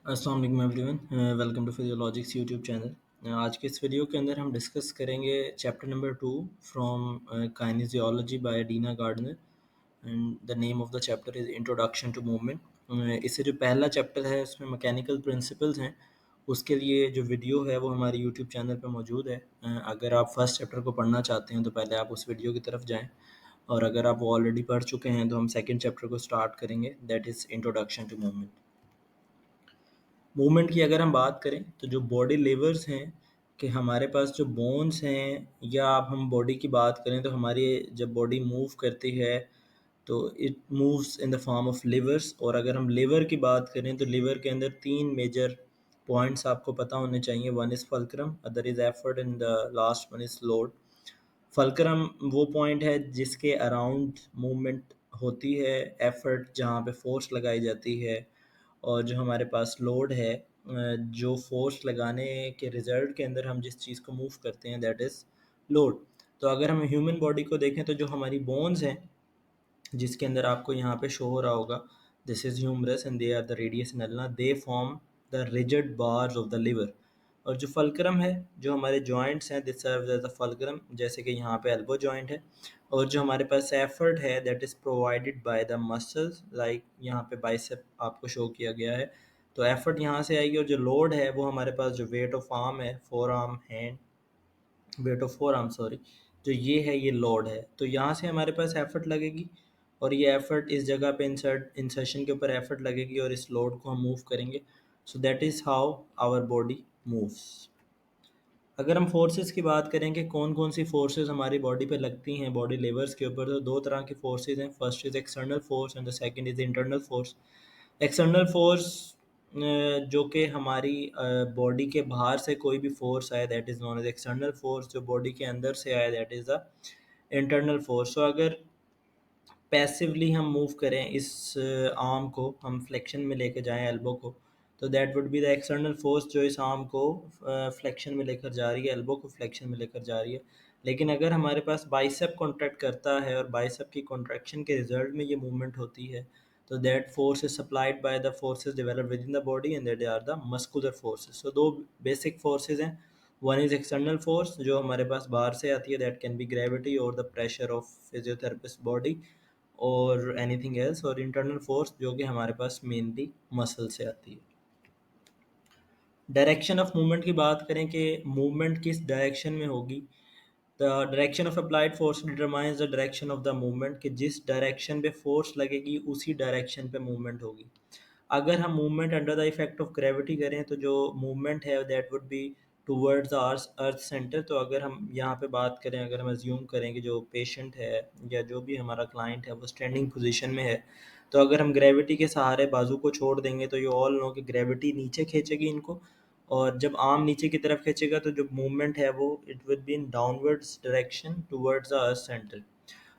अस्सलाम वालेकुम everyone, welcome to Physiologics YouTube channel. आज के इस वीडियो के अंदर हम डिस्कस करेंगे chapter number 2 from kinesiology by Dina Gardner and the name of the chapter is introduction to movement. इससे जो पहला चैप्टर है उसमें मैकेनिकल प्रिंसिपल्स हैं। उसके लिए जो वीडियो है वो हमारे यूट्यूब चैनल पर मौजूद है। अगर आप फर्स्ट चैप्टर को पढ़ना चाहते हैं तो पहले आप उस वीडियो की तरफ जाएँ, और अगर आप वो ऑलरेडी पढ़ चुके हैं तो हम सेकेंड चैप्टर को स्टार्ट करेंगे, that is introduction to movement. Movement की अगर हम बात करें तो जो बॉडी लेवर्स हैं कि हमारे पास जो बोन्स हैं, या अब हम बॉडी की बात करें तो हमारी जब बॉडी मूव करती है तो it moves in the form of levers. और अगर हम लिवर की बात करें तो लिवर के अंदर तीन मेजर पॉइंट्स आपको पता होने चाहिए। One is fulcrum, other is effort and the last one is load. Fulcrum वो पॉइंट है जिसके अराउंड मूवमेंट होती है, एफर्ट जहाँ पे फोर्स लगाई जाती है, और जो हमारे पास लोड है, जो फोर्स लगाने के रिजल्ट के अंदर हम जिस चीज़ को मूव करते हैं, दैट इज़ लोड। तो अगर हम ह्यूमन बॉडी को देखें तो जो हमारी बोन्स हैं, जिसके अंदर आपको यहाँ पे शो हो रहा होगा, this is humerus and they are the radius and ulna, they form the rigid bars of the lever. और जो फल्क्रम है, जो हमारे जॉइंट्स हैं, this serves as the fulcrum, जैसे कि यहाँ पे एल्बो जॉइंट है। और जो हमारे पास एफर्ट है that is provided by the muscles, like यहाँ पे बाइसेप आपको शो किया गया है, तो एफर्ट यहाँ से आएगी। और जो लोड है वो हमारे पास जो वेट ऑफ आर्म है, four arm hand, weight of four arm sorry, जो ये है ये लोड है, तो यहाँ से हमारे पास एफर्ट लगेगी। और ये एफर्ट इस जगह पे इंसर्शन के ऊपर एफर्ट लगेगी और इस लोड को हम मूव करेंगे। So that is how our body moves. अगर हम फोर्सेस की बात करें कि कौन कौन सी फोर्सेस हमारी बॉडी पे लगती हैं, बॉडी लेवर्स के ऊपर, तो दो तरह की फोर्सेस हैं। First is external force and the second is internal force. External force जो कि हमारी बॉडी के बाहर से कोई भी फोर्स आए, that is known as external force. जो बॉडी के अंदर से आए, that is the internal force. So अगर पैसिवली हम मूव करें इस आर्म को, हम फ्लेक्शन में लेके जाएं एल्बो को, तो that would be the external force जो इस आर्म को फ्लेक्शन में लेकर जा रही है, एल्बो को फ्लेक्शन में लेकर जा रही है। लेकिन अगर हमारे पास बाइसेप कॉन्ट्रैक्ट करता है और बाइसेप की कॉन्ट्रैक्शन के रिजल्ट में ये मूवमेंट होती है, तो that force is supplied by the forces developed within the body and that are the muscular forces. So दो बेसिक फोर्सेस हैं। वन इज एक्सटर्नल फोर्स जो हमारे पास बाहर से आती है, दैट कैन बी ग्रेविटी और the pressure of physiotherapist body और एनीथिंग एल्स। और इंटरनल फोर्स जो कि हमारे पास मेनली मसल से आती है। डायरेक्शन ऑफ मूवमेंट की बात करें कि मूवमेंट किस डायरेक्शन में होगी, the direction of applied force determines the direction of the movement, कि जिस डायरेक्शन पे फोर्स लगेगी उसी डायरेक्शन पे मूवमेंट होगी। अगर हम movement under the effect of gravity करें तो जो मूवमेंट है that would be towards the earth centre. तो अगर हम यहाँ पे बात करें, अगर हम अज्यूम करें कि जो पेशेंट है या जो भी हमारा क्लाइंट है वो स्टैंडिंग पोजीशन में है, तो अगर हम ग्रेविटी के सहारे बाजू को छोड़ देंगे तो यू ऑल नो कि ग्रेविटी नीचे खींचेगी इनको, और जब आर्म नीचे की तरफ खींचेगा तो जो मूवमेंट है वो it will be in downwards direction towards the earth centre.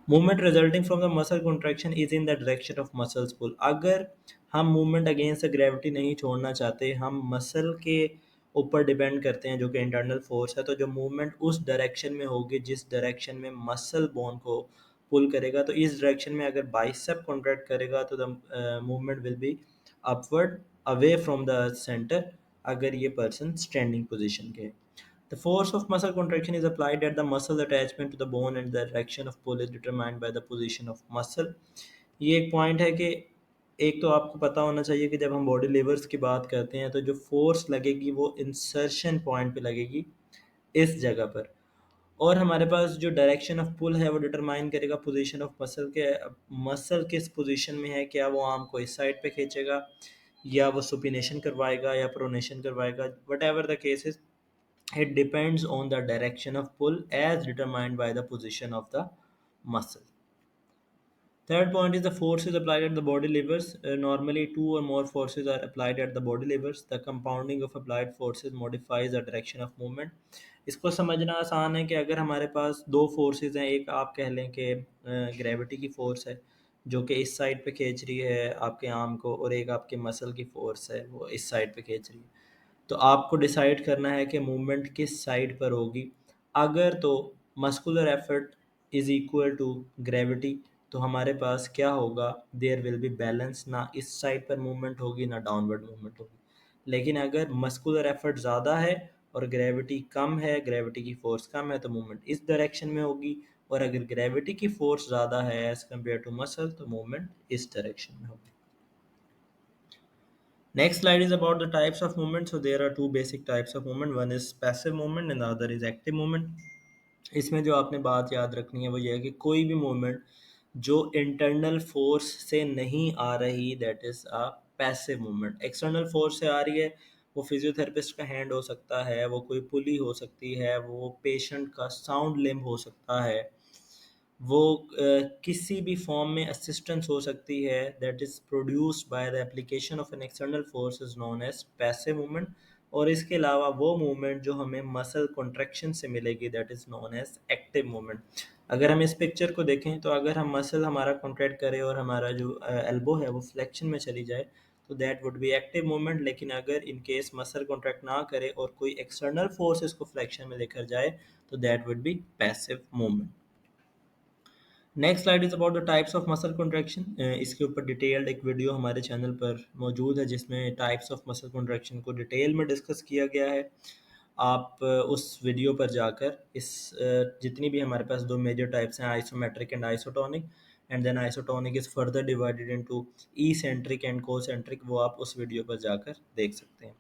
Movement resulting from the muscle contraction is in the direction of muscles pull. अगर हम मूवमेंट अगेंस्ट द ग्रेविटी नहीं छोड़ना चाहते, हम मसल के ऊपर डिपेंड करते हैं जो कि इंटरनल फोर्स है, तो जो मूवमेंट उस डायरेक्शन में होगी जिस डायरेक्शन में मसल बोन को पुल करेगा। तो इस डायरेक्शन में अगर बाइसेप कॉन्ट्रैक्ट करेगा तो the movement will be upward away from the centre, अगर ये पर्सन स्टैंडिंग पोजीशन के है। The force of muscle contraction is applied at the muscle attachment to the bone and the direction of pull is determined by the position of muscle। ये एक point है कि एक तो आपको पता होना चाहिए कि जब हम बॉडी लेवर्स की बात करते हैं तो जो फोर्स लगेगी वो इंसर्शन पॉइंट पे लगेगी, इस जगह पर। और हमारे पास जो डायरेक्शन ऑफ पुल है वो डिटरमाइन करेगा पोजीशन ऑफ मसल के, मसल किस पोजीशन में है, क्या वो आर्म को इस साइड पे खींचेगा या वो सुपिनेशन करवाएगा या प्रोनेशन करवाएगा, what ever the case is, it depends on the direction of pull as determined by the position of the muscle. Third point is the forces applied at the body levers. Normally, two or more forces are applied at the body levers. The compounding of applied forces modifies the direction of movement. इसको समझना आसान है कि अगर हमारे पास दो forces हैं, एक आप कह लें कि ग्रेविटी की फोर्स है जो कि इस साइड पे खींच रही है आपके आर्म को, और एक आपके मसल की फोर्स है वो इस साइड पे खींच रही है, तो आपको डिसाइड करना है कि मूवमेंट किस साइड पर होगी। अगर तो muscular effort is equal to gravity, तो हमारे पास क्या होगा, देयर विल बी बैलेंस, ना इस साइड पर मूवमेंट होगी ना डाउनवर्ड मूवमेंट होगी। लेकिन अगर मस्कुलर एफर्ट ज़्यादा है और ग्रेविटी कम है, ग्रेविटी की फोर्स कम है, तो मूवमेंट इस डायरेक्शन में होगी। और अगर ग्रेविटी की फोर्स ज़्यादा है एज कम्पेयर टू मसल, तो मूवमेंट इस डायरेक्शन में होगी। Next slide is about the types of movement. So there are two basic types of movement. One is passive movement and the other is active movement. इसमें जो आपने बात याद रखनी है वो ये है कि कोई भी मूवमेंट जो इंटरनल फोर्स से नहीं आ रही, that is a passive movement. External force से आ रही है, वो फिजियोथेरेपिस्ट का हैंड हो सकता है, वो कोई पुली हो सकती है, वो पेशेंट का साउंड लिम्ब हो सकता है, वो किसी भी फॉर्म में असिस्टेंस हो सकती है, that is produced by the application of an external force is known as passive movement. और इसके अलावा वो मूवमेंट जो हमें मसल कॉन्ट्रैक्शन से मिलेगी, that is known as active movement. अगर हम इस पिक्चर को देखें तो अगर हम मसल हमारा कॉन्ट्रैक्ट करें और हमारा जो एल्बो है वो फ्लेक्शन में चली जाए, तो that would be active movement. लेकिन अगर इन केस मसल कॉन्ट्रैक्ट ना करे और कोई एक्सटर्नल फोर्स इसको फ्लेक्शन में लेकर जाए, तो that would be passive movement. Next slide is about the types of muscle contraction. इसके ऊपर डिटेल्ड एक वीडियो हमारे चैनल पर मौजूद है जिसमें टाइप्स ऑफ मसल कॉन्ट्रैक्शन को डिटेल में डिस्कस किया गया है। आप उस वीडियो पर जाकर जितनी भी हमारे पास दो मेजर टाइप्स हैं, isometric and isotonic, and then isotonic is further divided into eccentric and concentric, वो आप उस वीडियो पर जाकर देख सकते हैं।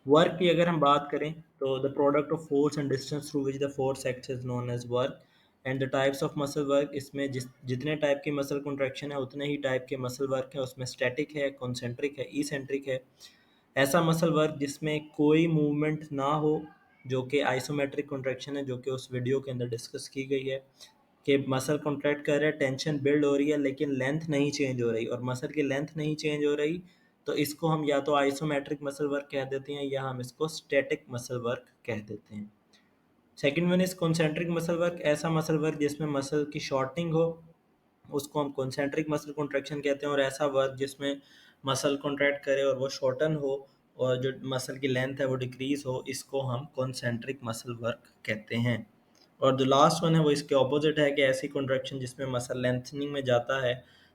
वर्क की अगर हम बात करें तो the product of force and distance through which the force acts is known as work. And the types of muscle work, इसमें जितने टाइप की मसल कॉन्ट्रैक्शन है उतने ही टाइप के मसल वर्क है। उसमें स्टैटिक है, कॉन्सेंट्रिक है, इसेंट्रिक है। ऐसा मसल वर्क जिसमें कोई मूवमेंट ना हो, जो कि आइसोमेट्रिक कॉन्ट्रैक्शन है, जो कि उस वीडियो के अंदर डिस्कस की गई है, कि मसल कॉन्ट्रैक्ट कर रहे हैं, टेंशन बिल्ड हो रही है लेकिन लेंथ नहीं चेंज हो रही, और मसल की लेंथ नहीं चेंज हो रही, तो इसको हम या तो आइसोमेट्रिक मसल वर्क कह देते हैं या हम इसको स्टैटिक मसल वर्क कह देते हैं। Second one is concentric muscle work. ऐसा मसल वर्क जिसमें मसल की शॉर्टनिंग हो, उसको हम कॉन्सेंट्रिक मसल कॉन्ट्रैक्शन कहते हैं। और ऐसा वर्क जिसमें मसल कॉन्ट्रैक्ट करे और वो शॉर्टन हो और जो मसल की लेंथ है वो डिक्रीज हो, इसको हम कॉन्सेंट्रिक मसल वर्क कहते हैं। और जो लास्ट वन है वो इसके ऑपोजिट है, कि ऐसी कॉन्ट्रैक्शन जिसमें मसल लेंथनिंग में जाता है,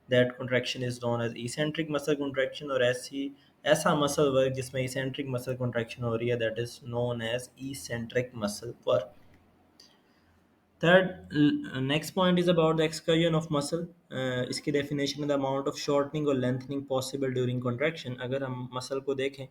that contraction is known as eccentric muscle contraction. और ऐसा मसल वर्क जिसमें इसेंट्रिक मसल कॉन्ट्रैक्शन हो रही है, that is known as eccentric muscle work. Third, next point is about the excursion of muscle. इसकी definition है the amount of shortening or lengthening possible during contraction. अगर हम muscle को देखें,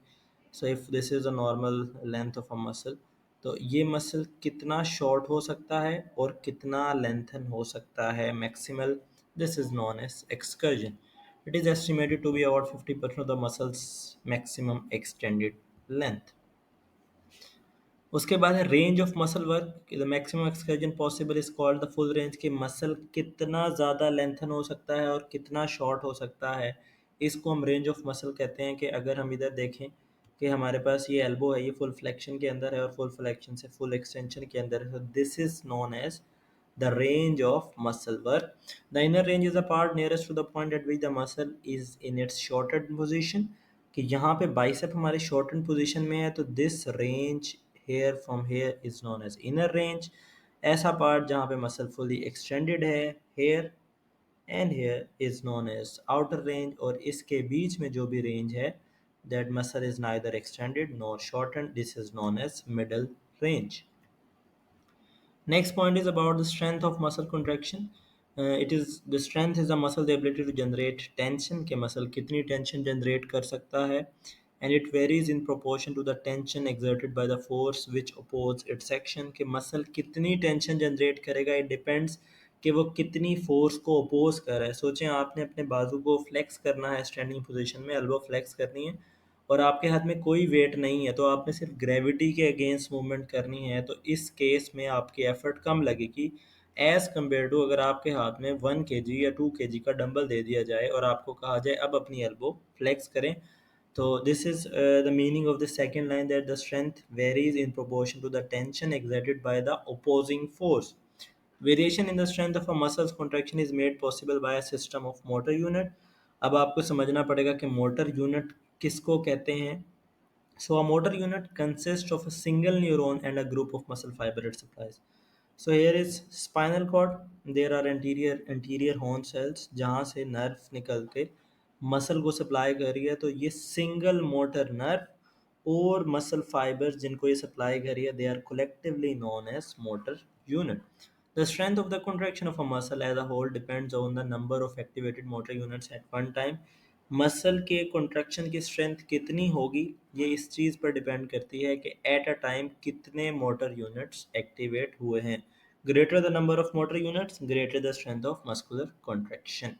so if this is a normal length of a muscle, तो ये muscle कितना short हो सकता है और कितना lengthen हो सकता है maximal, this is known as excursion. It is estimated to be about 50% of the muscle's maximum extended length. उसके बाद है range of muscle work. The maximum excursion possible is called the full range, के muscle कितना ज़्यादा lengthen हो सकता है और कितना शॉर्ट हो सकता है, इसको हम रेंज ऑफ मसल कहते हैं। कि अगर हम इधर देखें कि हमारे पास ये एल्बो है, ये फुल फ्लेक्शन के अंदर है और फुल फ्लेक्शन से फुल एक्सटेंशन के अंदर है, this is known as the range of muscle work. The inner range is the part nearest to the point at which the muscle is in its shortened position, कि यहाँ पे bicep हमारे shorten position में है, तो this range here from here is known as inner range. ऐसा part जहाँ पे मसल फुली एक्सटेंडेड है, here and here, is known as outer range. और इसके बीच में जो भी रेंज है, that muscle is neither extended nor shorten, this is known as middle range. Next point is about the strength of muscle contraction. It is the strength is the muscle the ability to generate tension, के muscle कितनी tension generate कर सकता है, and it varies in proportion to the tension exerted by the force which oppose its action, कि muscle कितनी tension generate करेगा, it depends कि वो कितनी फोर्स को अपोज कर रहा है। सोचें आपने अपने बाजू को फ्लेक्स करना है, स्टैंडिंग पोजीशन में एल्बो फ्लेक्स करनी है और आपके हाथ में कोई वेट नहीं है, तो आपने सिर्फ ग्रेविटी के अगेंस्ट मूवमेंट करनी है, तो इस केस में आपकी एफर्ट कम लगेगी एज कम्पेयर टू अगर आपके हाथ में 1 kg या 2 kg का डंबल दे दिया जाए और आपको कहा जाए अब अपनी एल्बो फ्लेक्स करें। तो this is the meaning of the second line, that the strength varies in proportion to the tension exerted by the opposing force. Variation in the strength of a muscle's contraction is made possible by a system of motor unit. अब आपको समझना पड़ेगा कि motor unit किसको कहते हैं। So a motor unit consists of a single neuron and a group of muscle fiber it supplies. So here is spinal cord. There are anterior horn cells जहाँ से nerve निकल के मसल को supply कर रही है, तो ये सिंगल मोटर नर्व और मसल फाइबर्स जिनको ये सप्लाई कर रही है, they are collectively known as motor unit. The strength of the contraction of a muscle as a whole depends on the number of activated motor units at one time. Muscle के contraction की strength कितनी होगी, ये इस चीज़ पर depend करती है कि एट अ टाइम कितने मोटर यूनिट्स एक्टिवेट हुए हैं. Greater the number of motor units, greater the strength of muscular contraction.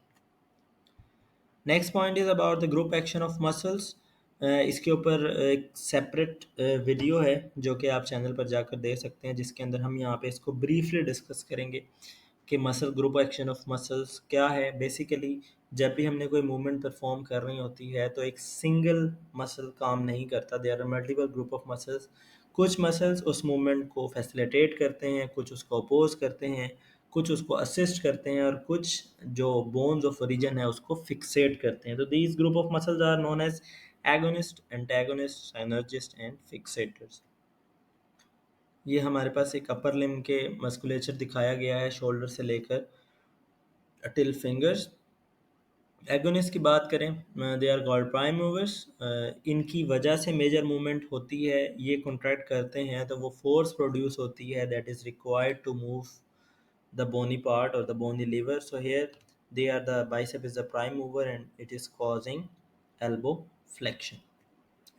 Next point is about the group action of muscles. इसके ऊपर एक सेपरेट वीडियो है जो कि आप चैनल पर जाकर देख सकते हैं, जिसके अंदर हम यहाँ पे इसको ब्रीफली डिस्कस करेंगे कि muscle group action of muscles क्या है. बेसिकली जब भी हमने कोई मूवमेंट परफॉर्म करनी होती है तो एक सिंगल मसल काम नहीं करता, there are multiple group of muscles. कुछ मसल्स उस मूवमेंट को फैसिलिटेट करते हैं, कुछ उसको अपोज करते हैं, कुछ उसको असिस्ट करते हैं, और कुछ जो बोन्स ऑफ ओरिजिन है उसको फिक्सेट करते हैं. तो these group of muscles are known as agonist, antagonist, synergist and fixators. ये हमारे पास एक अपर लिम्ब के मस्कुलेचर दिखाया गया है, शोल्डर से लेकर टिल फिंगर्स. एगोनिस्ट की बात करें, they are called prime movers. इनकी वजह से मेजर मूवमेंट होती है, ये कॉन्ट्रैक्ट करते हैं तो वो फोर्स प्रोड्यूस होती है that is required to move the bony part or the bony liver. So here they are, the bicep is the prime mover and it is causing elbow flexion.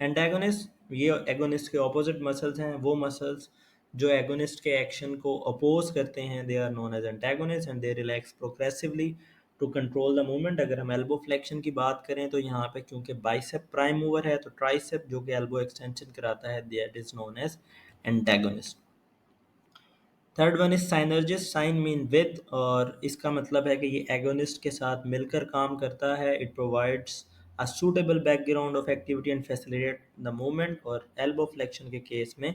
Antagonist, ये agonist के opposite muscles हैं. वो muscles जो agonist के action को oppose करते हैं, they are known as antagonist and they relax progressively to control the movement. अगर हम एल्बो फ्लेक्शन की बात करें तो यहाँ पे क्योंकि बाइसेप प्राइम मूवर है, तो ट्राइसेप जो कि एल्बो एक्सटेंशन कराता है, that is known as antagonist. Third one is synergist. Syn mean with, और इसका मतलब है कि ये एगोनिस्ट के साथ मिलकर काम करता है. It provides a suitable background of activity and facilitate the movement. और एल्बो फ्लेक्शन के केस में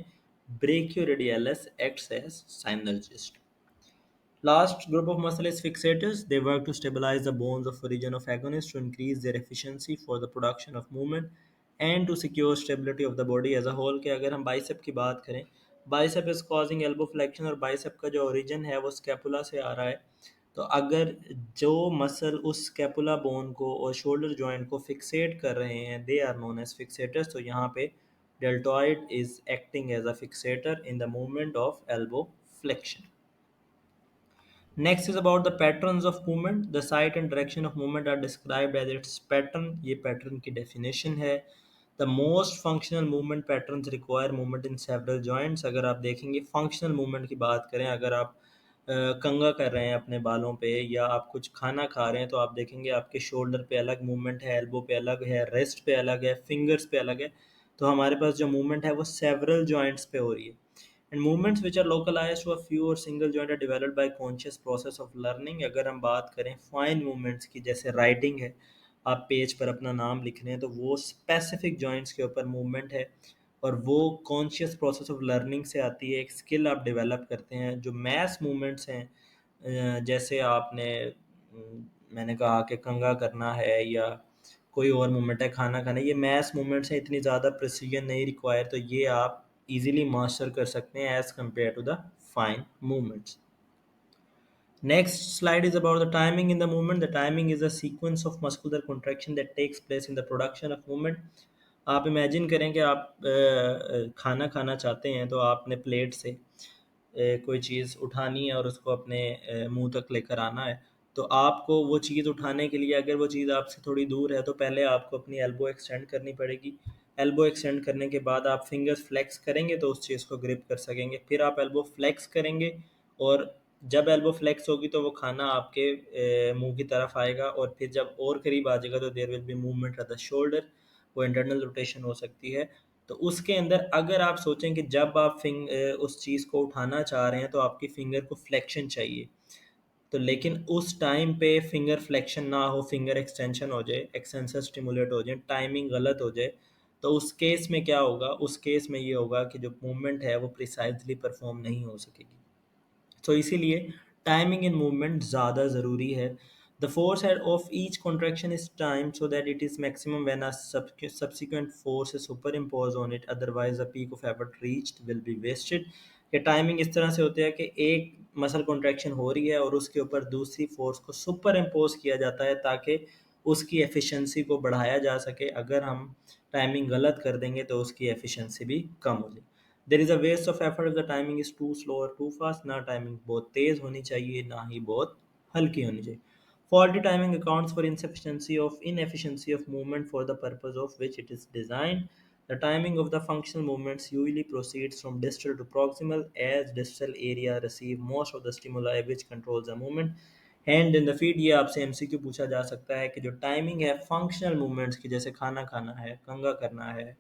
brachioradialis acts as synergist. Last group of muscle is fixators. They work to stabilize the bones of origin of agonists to increase their efficiency for the production of movement and to secure stability of the body as a whole. के अगर हम bicep की बात करें, bicep is causing elbow flexion, और bicep का जो origin है वो स्कैपुला से आ रहा है. तो अगर जो मसल उस स्कैपुला बोन को और शोल्डर जॉइंट को फिक्सेट कर रहे हैं, they are known as fixators. तो यहाँ पे deltoid is acting as a fixator in the movement of elbow flexion. Next is about the patterns of movement. The site and direction of movement are described as its pattern. ये pattern की definition है. The most functional movement patterns require movement in several joints. अगर आप देखेंगे functional movement की बात करें, अगर आप कंघा कर रहे हैं अपने बालों पे, या आप कुछ खाना खा रहे हैं, तो आप देखेंगे आपके शोल्डर पे अलग मूवमेंट है, एल्बो पे अलग है, रेस्ट पे अलग है, फिंगर्स पे अलग है. तो हमारे पास जो मूवमेंट है वो सेवरल जॉइंट्स पे हो रही है. And movements which are localized to a few or single joint are developed by conscious process of learning. अगर हम बात करें फाइन मूवमेंट्स की, जैसे राइटिंग है, आप पेज पर अपना नाम लिख रहे हैं, तो वो स्पेसिफिक जॉइंट्स के ऊपर मूवमेंट है, और वो कॉन्शियस प्रोसेस ऑफ लर्निंग से आती है. एक स्किल आप डेवलप करते हैं. जो मैथ मूवमेंट्स हैं, जैसे आपने मैंने कहा कि कंघा करना है या कोई और मूवमेंट है, खाना खाना, ये मैथ्स मूवमेंट्स हैं, इतनी ज़्यादा प्रिसीजन नहीं रिक्वायर, तो ये आप easily मास्टर कर सकते हैं as compared to the fine movements. Next slide is about the timing in the movement. The timing is a sequence of muscular contraction that takes place in the production of movement. आप imagine करें कि आप खाना खाना चाहते हैं, तो आपने प्लेट से कोई चीज़ उठानी है और उसको अपने मुंह तक लेकर आना है. तो आपको वो चीज़ उठाने के लिए, अगर वो चीज़ आपसे थोड़ी दूर है, तो पहले आपको अपनी एल्बो एक्सटेंड करनी पड़ेगी. एल्बो एक्सटेंड करने के बाद आप फिंगर्स फ्लेक्स करेंगे तो उस चीज़ को ग्रिप कर सकेंगे. फिर आप एल्बो फ्लेक्स करेंगे, और जब एल्बो फ्लेक्स होगी तो वो खाना आपके मुंह की तरफ आएगा, और फिर जब और करीब आ जाएगा तो there will be movement of the shoulder. वो इंटरनल रोटेशन हो सकती है. तो उसके अंदर अगर आप सोचें कि जब आप उस चीज़ को उठाना चाह रहे हैं तो आपकी फिंगर को फ्लेक्शन चाहिए, तो लेकिन उस टाइम पे फिंगर फ्लेक्शन ना हो, फिंगर एक्सटेंशन हो जाए, एक्सटेंसर स्टिमुलेट हो जाए, टाइमिंग गलत हो जाए, तो उस केस में क्या होगा? उस केस में ये होगा कि जो मूवमेंट है वो प्रिसाइजली परफॉर्म नहीं हो सकेगी. तो इसीलिए टाइमिंग इन मूवमेंट ज़्यादा ज़रूरी है. The force head of each contraction is time so that it is maximum when a subsequent force is superimposed on it, otherwise the peak of effort reached will be wasted. ये timing इस तरह से होती है कि एक muscle contraction हो रही है और उसके ऊपर दूसरी फोर्स को सुपर इम्पोज किया जाता है, ताकि उसकी एफिशिएंसी को बढ़ाया जा सके। अगर हम टाइमिंग गलत कर देंगे तो उसकी एफिशिएंसी भी कम हो जाए। There is a waste of effort if the timing is too slow और टू फास्ट। ना टाइमिंग बहुत तेज़ होनी चाहिए, ना ही बहुत हल्की होनी चाहिए। Faulty timing accounts for inefficiency of movement for the purpose of which it is designed. The timing of the functional movements usually proceeds from distal to proximal, as distal area receive most of the stimuli which controls the movement. Hand in the feet, ये आपसे MCQ पूछा जा सकता है कि जो timing है functional movements की, जैसे खाना खाना है, कंघा करना है,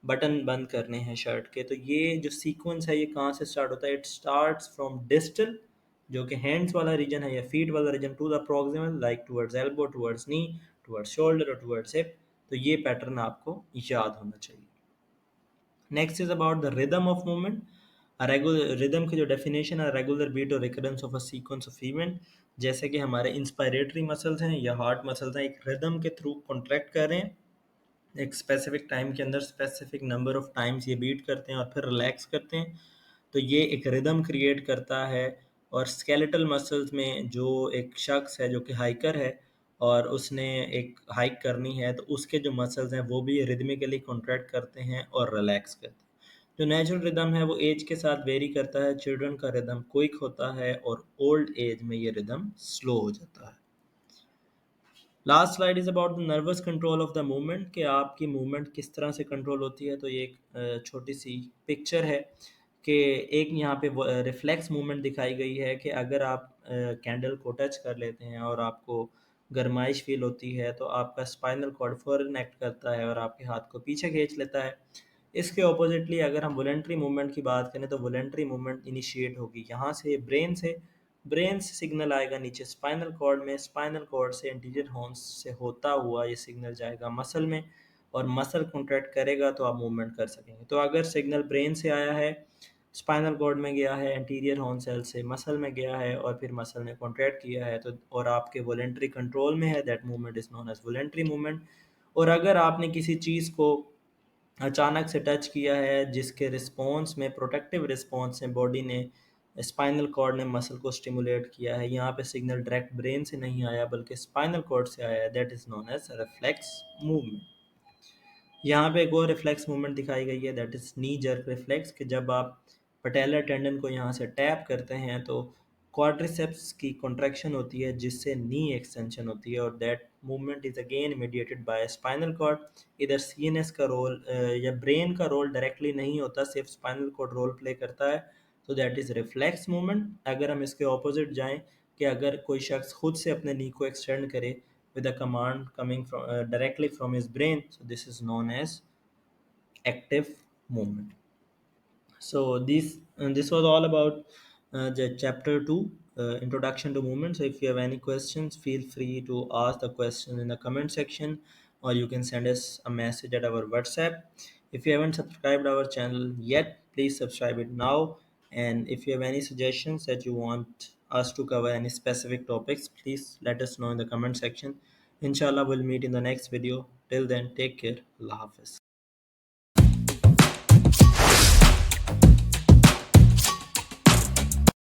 बटन बंद करने हैं शर्ट के, तो ये जो सीक्वेंस है ये कहाँ से स्टार्ट होता है? इट स्टार्ट्स फ्रॉम डिस्टल, जो कि हैंड्स वाला रीजन है या फीट वाला region, to the proximal like towards elbow, towards knee, towards shoulder और टुवर्ड्स हिप। तो ये पैटर्न आपको याद होना चाहिए। Next is about the rhythm of movement. Regular rhythm की जो डेफिनेशन है, रेगुलर बीट और recurrence of a sequence of event. जैसे कि हमारे इंस्पायरेटरी मसल्स हैं या हार्ट मसल्स हैं, एक रिदम के थ्रू कॉन्ट्रैक्ट कर रहे हैं, एक स्पेसिफिक टाइम के अंदर स्पेसिफिक नंबर ऑफ टाइम्स ये बीट करते हैं और फिर रिलैक्स करते हैं, तो ये एक रिदम क्रिएट करता है। और स्केलेटल मसल्स में जो एक शख्स है जो कि हाइकर है और उसने एक हाइक करनी है, तो उसके जो मसल्स हैं वो भी रिदमिकली कॉन्ट्रैक्ट करते हैं और रिलैक्स करते हैं। जो नेचुरल रिदम है वो एज के साथ वेरी करता है। चिल्ड्रन का रिदम क्विक होता है और ओल्ड एज में ये रिदम स्लो हो जाता है। Last slide is about the nervous control of the movement, कि आपकी मूवमेंट किस तरह से कंट्रोल होती है। तो ये एक छोटी सी पिक्चर है कि एक यहाँ पे रिफ्लेक्स मूवमेंट दिखाई गई है कि अगर आप कैंडल को टच कर लेते हैं और आपको गरमाइश फील होती है, तो आपका स्पाइनल कॉर्ड फौरन एक्ट करता है और आपके हाथ को पीछे खींच लेता है। इसके ऑपोजिटली अगर हम वॉलेंट्री मूवमेंट की बात करें, तो वॉलेंट्री मूवमेंट इनिशिएट होगी यहाँ से, ब्रेन से। ब्रेन से सिग्नल आएगा नीचे स्पाइनल कॉर्ड में, स्पाइनल कॉर्ड से इंटीरियर हॉर्न्स से होता हुआ ये सिग्नल जाएगा मसल में, और मसल कॉन्ट्रैक्ट करेगा तो आप मूवमेंट कर सकेंगे। तो अगर सिग्नल ब्रेन से आया है, स्पाइनल कॉर्ड में गया है, एंटीरियर हॉर्न सेल से मसल में गया है और फिर मसल ने कॉन्ट्रैक्ट किया है, तो और आपके वॉलेंट्री कंट्रोल में है, that movement is known as voluntary movement. और अगर आपने किसी चीज़ को अचानक से टच किया है जिसके रिस्पॉन्स में, प्रोटेक्टिव रिस्पॉन्स में, बॉडी ने, स्पाइनल कॉर्ड ने मसल को स्टिमुलेट किया है, यहाँ पे सिग्नल डायरेक्ट ब्रेन से नहीं आया बल्कि स्पाइनल कॉर्ड से आया है, that is known as reflex movement. यहाँ पे एक और रिफ्लेक्स मूवमेंट दिखाई गई है, that is knee jerk reflex, कि जब आप पटेलर टेंडन को यहाँ से टैप करते हैं तो क्वाड्रिसेप्स की कॉन्ट्रैक्शन होती है जिससे नी एक्सटेंशन होती है, और that movement is again mediated by spinal cord. इधर सीएनएस का रोल या ब्रेन का रोल डायरेक्टली नहीं होता, सिर्फ स्पाइनल कॉर्ड रोल प्ले करता है, तो दैट इज रिफ्लेक्स मूवमेंट। अगर हम इसके ऑपोजिट जाएं, कि अगर कोई शख्स खुद से अपने नी को एक्सटेंड करे with a command coming from directly from his brain, so this is known as active movement. So this was all about the chapter 2, introduction to movement. So if you have any questions, feel free to ask the question in the comment section, or you can send us a message at our WhatsApp. If you haven't subscribed our channel yet, please subscribe it now. And if you have any suggestions that you want us to cover any specific topics, please let us know in the comment section. Inshallah, we'll meet in the next video. Till then, take care. Allah Hafiz.